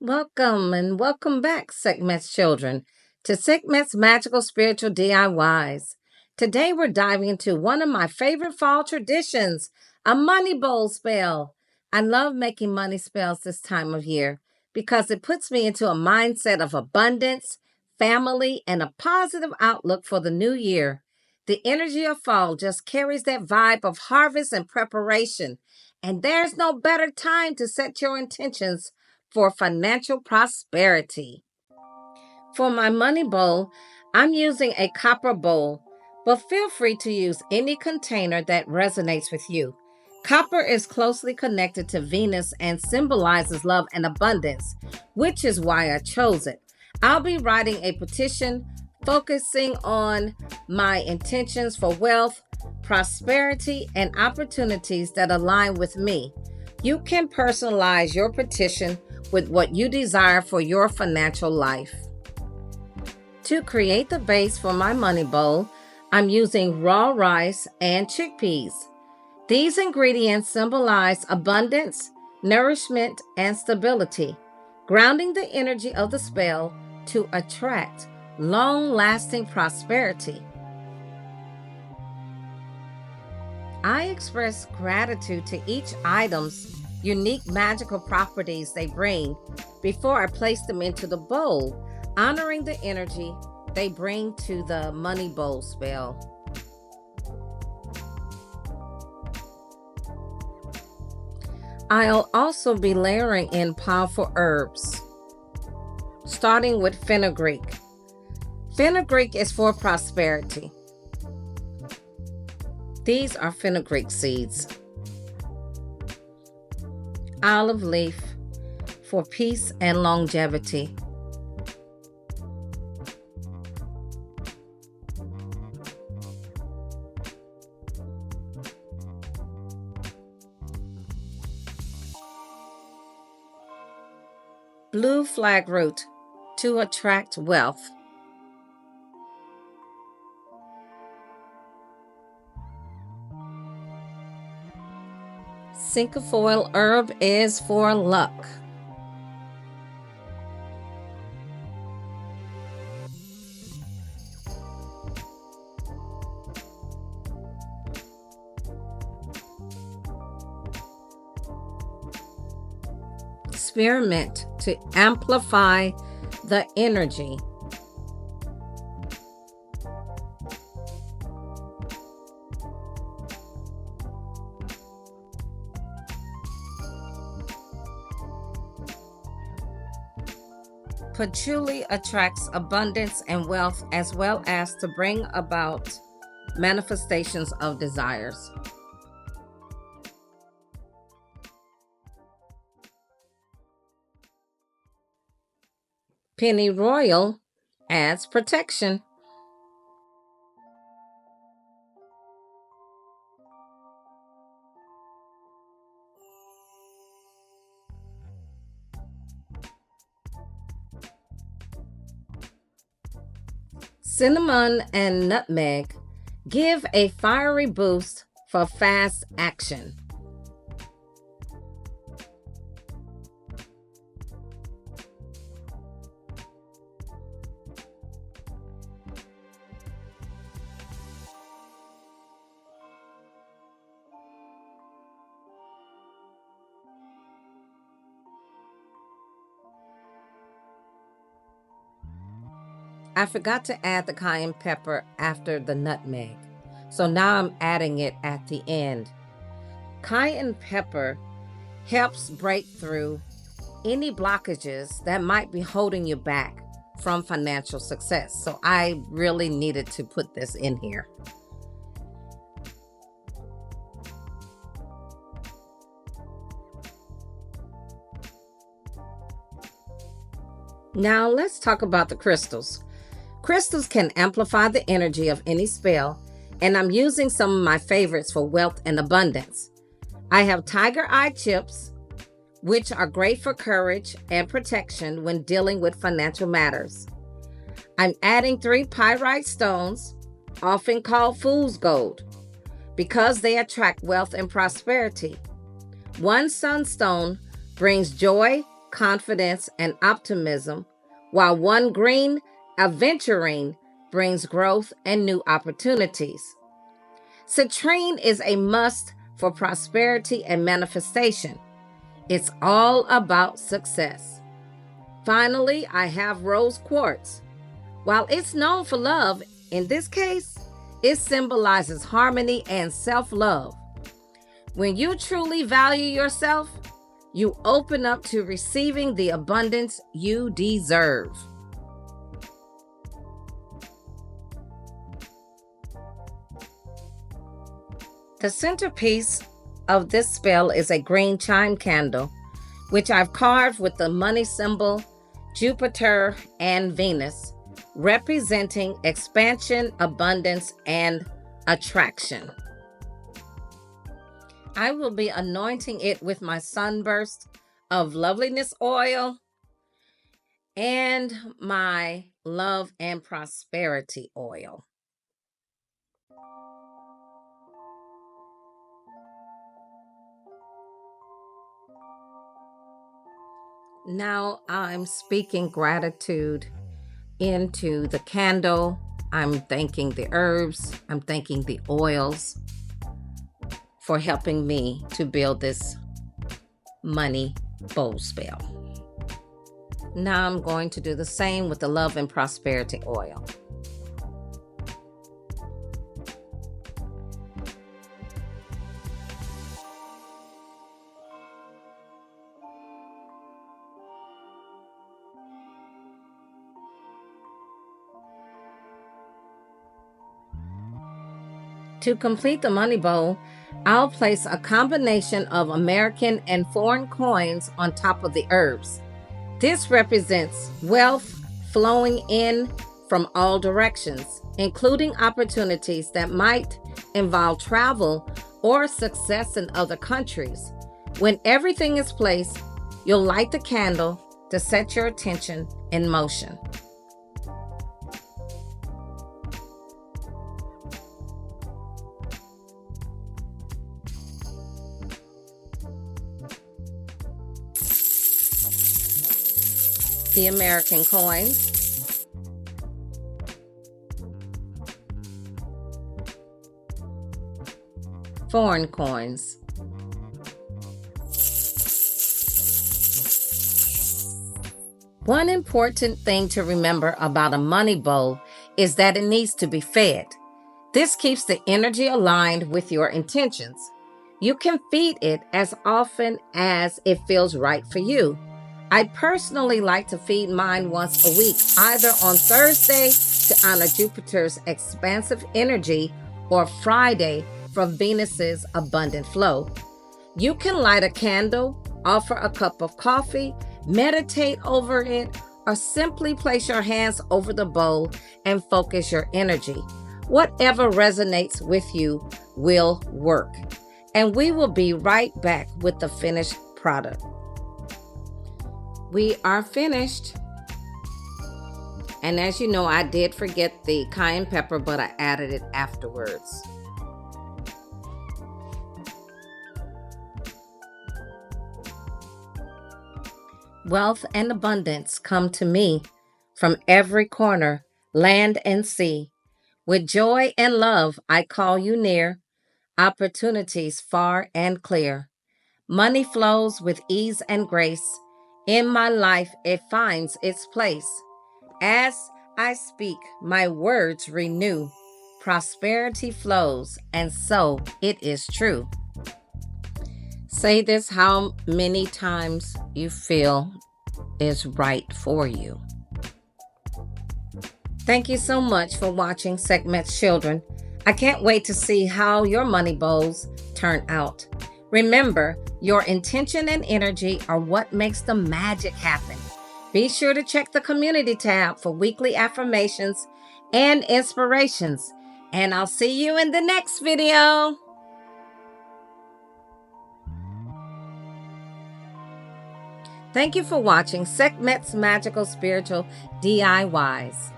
Welcome and welcome back, Sekhmet's children, to Sekhmet's Magical Spiritual DIYs. Today we're diving into one of my favorite fall traditions, a money bowl spell. I love making money spells this time of year because it puts me into a mindset of abundance, family, and a positive outlook for the new year. The energy of fall just carries that vibe of harvest and preparation, and there's no better time to set your intentions for financial prosperity. For my money bowl, I'm using a copper bowl, but feel free to use any container that resonates with you. Copper is closely connected to Venus and symbolizes love and abundance, which is why I chose it. I'll be writing a petition focusing on my intentions for wealth, prosperity, and opportunities that align with me. You can personalize your petition with what you desire for your financial life. To create the base for my money bowl, I'm using raw rice and chickpeas. These ingredients symbolize abundance, nourishment, and stability, grounding the energy of the spell to attract long-lasting prosperity. I express gratitude to each item's unique magical properties they bring before I place them into the bowl, honoring the energy they bring to the money bowl spell. I'll also be layering in powerful herbs, starting with fenugreek. Fenugreek is for prosperity. These are fenugreek seeds. Olive leaf for peace and longevity. Blue flag root to attract wealth. Cinquefoil herb is for luck. Spearmint to amplify the energy. Patchouli attracts abundance and wealth as well as to bring about manifestations of desires. Pennyroyal adds protection. Cinnamon and nutmeg give a fiery boost for fast action. I forgot to add the cayenne pepper after the nutmeg, so now I'm adding it at the end. Cayenne pepper helps break through any blockages that might be holding you back from financial success. So I really needed to put this in here. Now let's talk about the crystals. Crystals can amplify the energy of any spell, and I'm using some of my favorites for wealth and abundance. I have tiger eye chips, which are great for courage and protection when dealing with financial matters. I'm adding 3 pyrite stones, often called fool's gold, because they attract wealth and prosperity. 1 sunstone brings joy, confidence and optimism, while one green, aventurine, brings growth and new opportunities. Citrine is a must for prosperity and manifestation. It's all about success. Finally, I have rose quartz. While it's known for love, in this case, it symbolizes harmony and self-love. When you truly value yourself, you open up to receiving the abundance you deserve. The centerpiece of this spell is a green chime candle, which I've carved with the money symbol Jupiter and Venus, representing expansion, abundance, and attraction. I will be anointing it with my Sunburst of Loveliness oil and my Love and Prosperity oil. Now I'm speaking gratitude into the candle. I'm thanking the herbs. I'm thanking the oils for helping me to build this money bowl spell. Now I'm going to do the same with the Love and Prosperity oil. To complete the money bowl, I'll place a combination of American and foreign coins on top of the herbs. This represents wealth flowing in from all directions, including opportunities that might involve travel or success in other countries. When everything is placed, you'll light the candle to set your attention in motion. The American coins, foreign coins, one important thing to remember about a money bowl is that it needs to be fed. This keeps the energy aligned with your intentions. You can feed it as often as it feels right for you. I personally like to feed mine once a week, either on Thursday to honor Jupiter's expansive energy or Friday for Venus's abundant flow. You can light a candle, offer a cup of coffee, meditate over it, or simply place your hands over the bowl and focus your energy. Whatever resonates with you will work. And we will be right back with the finished product. We are finished. And as you know, I did forget the cayenne pepper, but I added it afterwards. Wealth and abundance come to me from every corner, land and sea. With joy and love, I call you near, opportunities far and clear. Money flows with ease and grace. In my life, it finds its place. As I speak, my words renew. Prosperity flows, and so it is true. Say this how many times you feel is right for you. Thank you so much for watching Sekhmet's Children. I can't wait to see how your money bowls turn out. Remember, your intention and energy are what makes the magic happen. Be sure to check the community tab for weekly affirmations and inspirations. And I'll see you in the next video. Thank you for watching Sekhmet's Magical Spiritual DIYs.